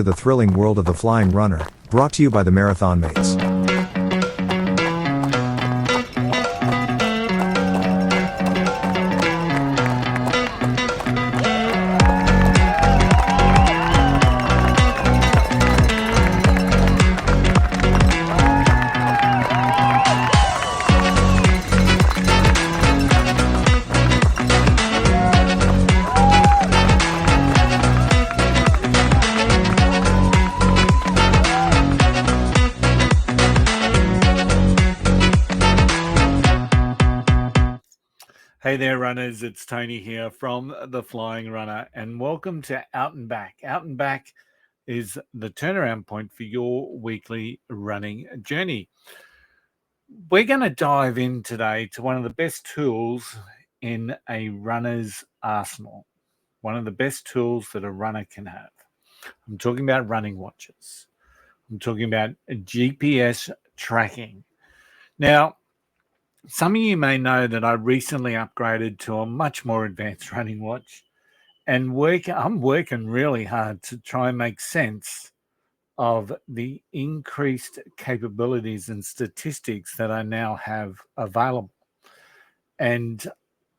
The thrilling world of the flying runner, brought to you by the Marathon Mates. Hey there, runners. It's Tony here from The Flying Runner, and welcome to Out and Back. Out and Back is the turnaround point for your weekly running journey. We're going to dive in today to one of the best tools in a runner's arsenal, one of the best tools that a runner can have. I'm talking about running watches. I'm talking about GPS tracking. Now, some of you may know that I recently upgraded to a much more advanced running watch, and I'm working really hard to try and make sense of the increased capabilities and statistics that I now have available. And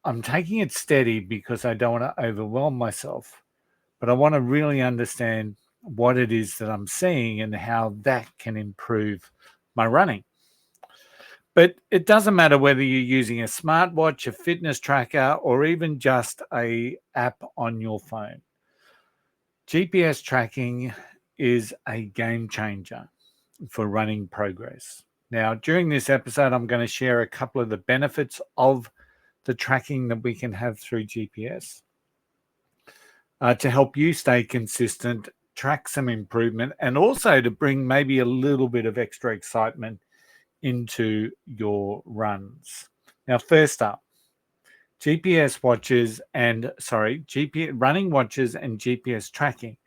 I'm taking it steady because I don't want to overwhelm myself, but I want to really understand what it is that I'm seeing and how that can improve my running. But it doesn't matter whether you're using a smartwatch, a fitness tracker, or even just an app on your phone. GPS tracking is a game changer for running progress. Now, during this episode, I'm going to share a couple of the benefits of the tracking that we can have through GPS to help you stay consistent, track some improvement, and also to bring maybe a little bit of extra excitement into your runs. Now, first up, running watches and GPS tracking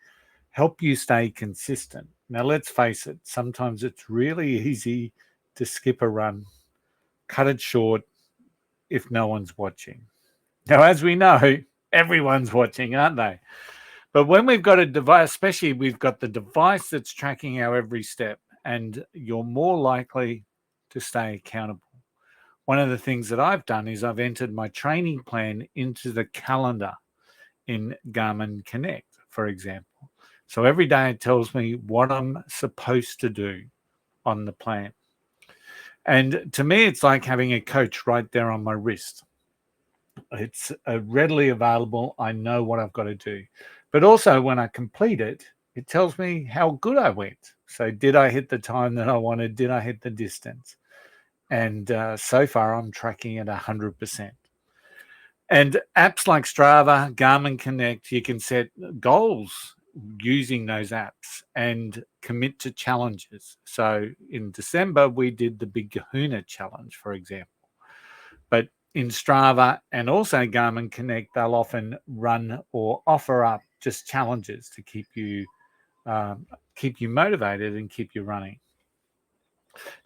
help you stay consistent. Now, let's face it, sometimes it's really easy to skip a run, cut it short if no one's watching. Now, as we know, everyone's watching, aren't they? But when we've got a device, especially we've got the device that's tracking our every step, and you're more likely to stay accountable. One of the things that I've done is I've entered my training plan into the calendar in Garmin Connect, for example. So every day it tells me what I'm supposed to do on the plan. And to me, it's like having a coach right there on my wrist. It's readily available. I know what I've got to do. But also when I complete it, it tells me how good I went. So did I hit the time that I wanted? Did I hit the distance? And so far, I'm tracking at 100%. And apps like Strava, Garmin Connect, you can set goals using those apps and commit to challenges. So in December, we did the Big Kahuna Challenge, for example. But in Strava and also Garmin Connect, they'll often run or offer up just challenges to keep you motivated and keep you running.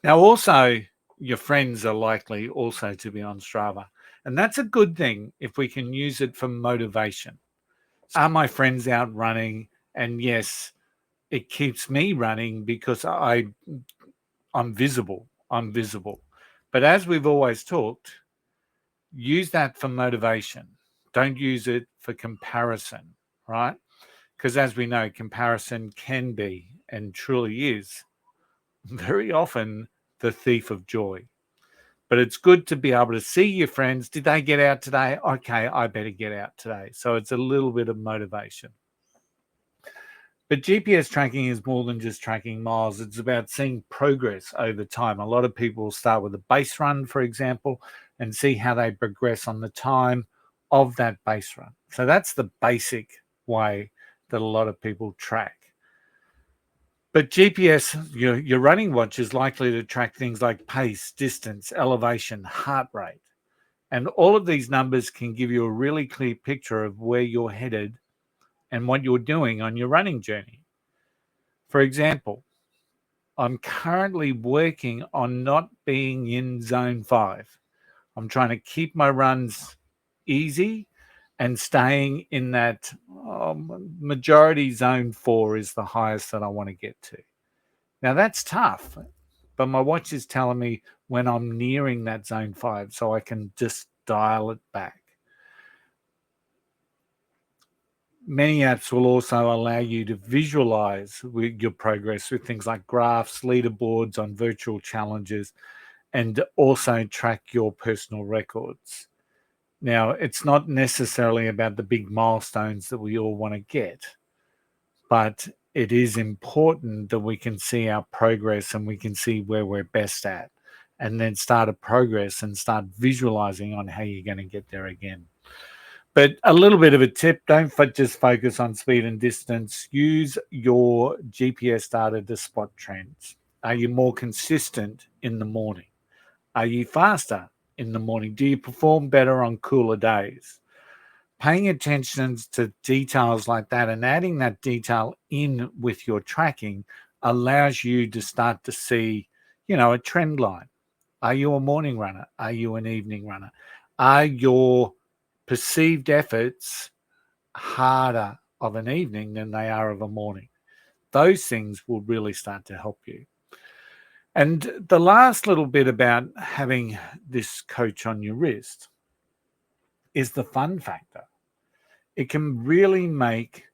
Now, also, your friends are likely also to be on Strava. And that's a good thing if we can use it for motivation. Are my friends out running? And yes, it keeps me running because I'm visible. I'm visible. But as we've always talked, use that for motivation. Don't use it for comparison, right? Because as we know, comparison can be and truly is very often the thief of joy. But it's good to be able to see your friends. Did they get out today? Okay, I better get out today. So it's a little bit of motivation. But GPS tracking is more than just tracking miles. It's about seeing progress over time. A lot of people start with a base run, for example, and see how they progress on the time of that base run. So that's the basic way that a lot of people track. But GPS, your running watch is likely to track things like pace, distance, elevation, heart rate. And all of these numbers can give you a really clear picture of where you're headed and what you're doing on your running journey. For example, I'm currently working on not being in zone 5. I'm trying to keep my runs easy and staying in that majority zone 4 is the highest that I want to get to. Now that's tough, but my watch is telling me when I'm nearing that zone 5, so I can just dial it back. Many apps will also allow you to visualize your progress with things like graphs, leaderboards on virtual challenges, and also track your personal records. Now, it's not necessarily about the big milestones that we all want to get, but it is important that we can see our progress and we can see where we're best at, and then start a progress and start visualizing on how you're going to get there again. But a little bit of a tip, don't just focus on speed and distance. Use your GPS data to spot trends. Are you more consistent in the morning? Are you faster in the morning? Do you perform better on cooler days? Paying attention to details like that and adding that detail in with your tracking allows you to start to see, a trend line. Are you a morning runner? Are you an evening runner? Are your perceived efforts harder of an evening than they are of a morning? Those things will really start to help you. And the last little bit about having this coach on your wrist is the fun factor. It can really make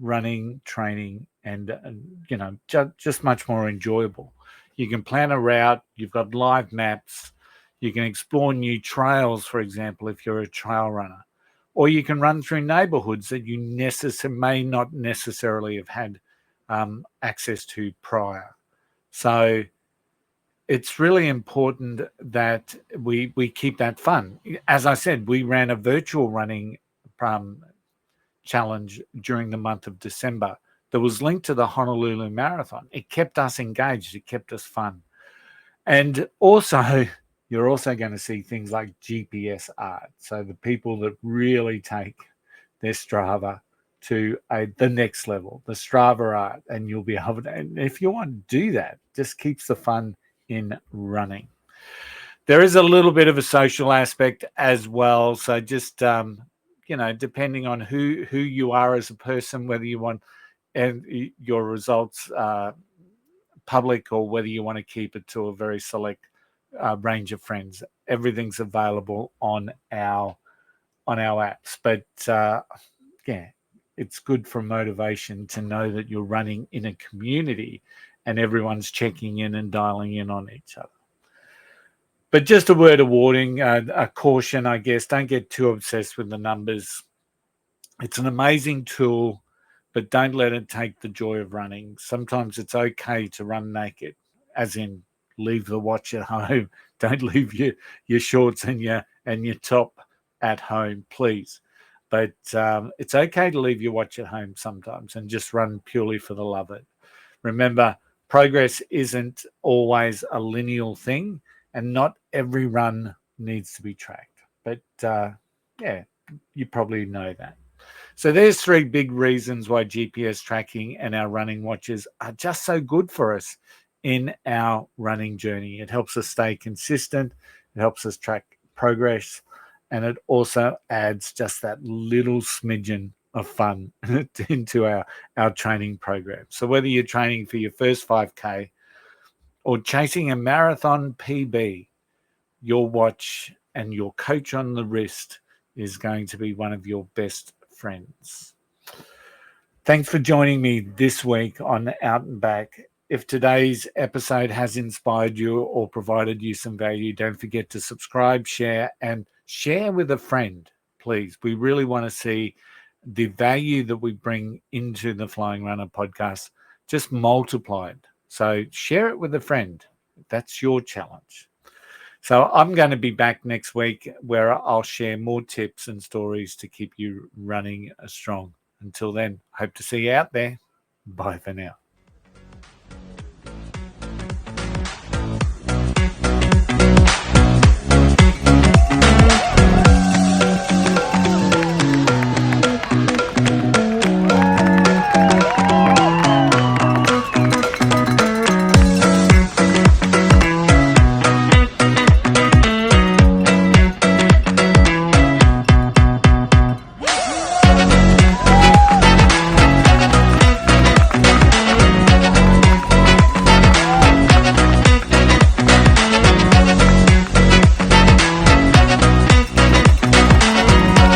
running, training, and just much more enjoyable. You can plan a route. You've got live maps. You can explore new trails, for example, if you're a trail runner, or you can run through neighborhoods that you may not necessarily have had access to prior. So it's really important that we keep that fun. As I said, we ran a virtual running challenge during the month of December that was linked to the Honolulu Marathon. It kept us engaged. It kept us fun. And also, you're also going to see things like GPS art. So the people that really take their Strava to the next level, the Strava art, and you'll be able to, and if you want to do that, just keeps the fun in running. There is a little bit of a social aspect as well. So just, depending on who you are as a person, whether you want your results public or whether you want to keep it to a very select range of friends, everything's available on our apps. But it's good for motivation to know that you're running in a community and everyone's checking in and dialing in on each other. But just a word of warning, a caution, I guess, don't get too obsessed with the numbers. It's an amazing tool, but don't let it take the joy of running. Sometimes it's okay to run naked, as in leave the watch at home. Don't leave your shorts and your top at home, please. But it's okay to leave your watch at home sometimes and just run purely for the love of it. Remember, progress isn't always a linear thing, and not every run needs to be tracked. But you probably know that. So there's 3 big reasons why GPS tracking and our running watches are just so good for us in our running journey. It helps us stay consistent. It helps us track progress. And it also adds just that little smidgen of fun into our training program. So whether you're training for your first 5K or chasing a marathon PB, your watch and your coach on the wrist is going to be one of your best friends. Thanks for joining me this week on Out and Back. If today's episode has inspired you or provided you some value, don't forget to subscribe, share, and share with a friend, please. We really want to see the value that we bring into the Flying Runner podcast just multiplied. So share it with a friend. That's your challenge. So I'm going to be back next week where I'll share more tips and stories to keep you running strong. Until then, hope to see you out there. Bye for now.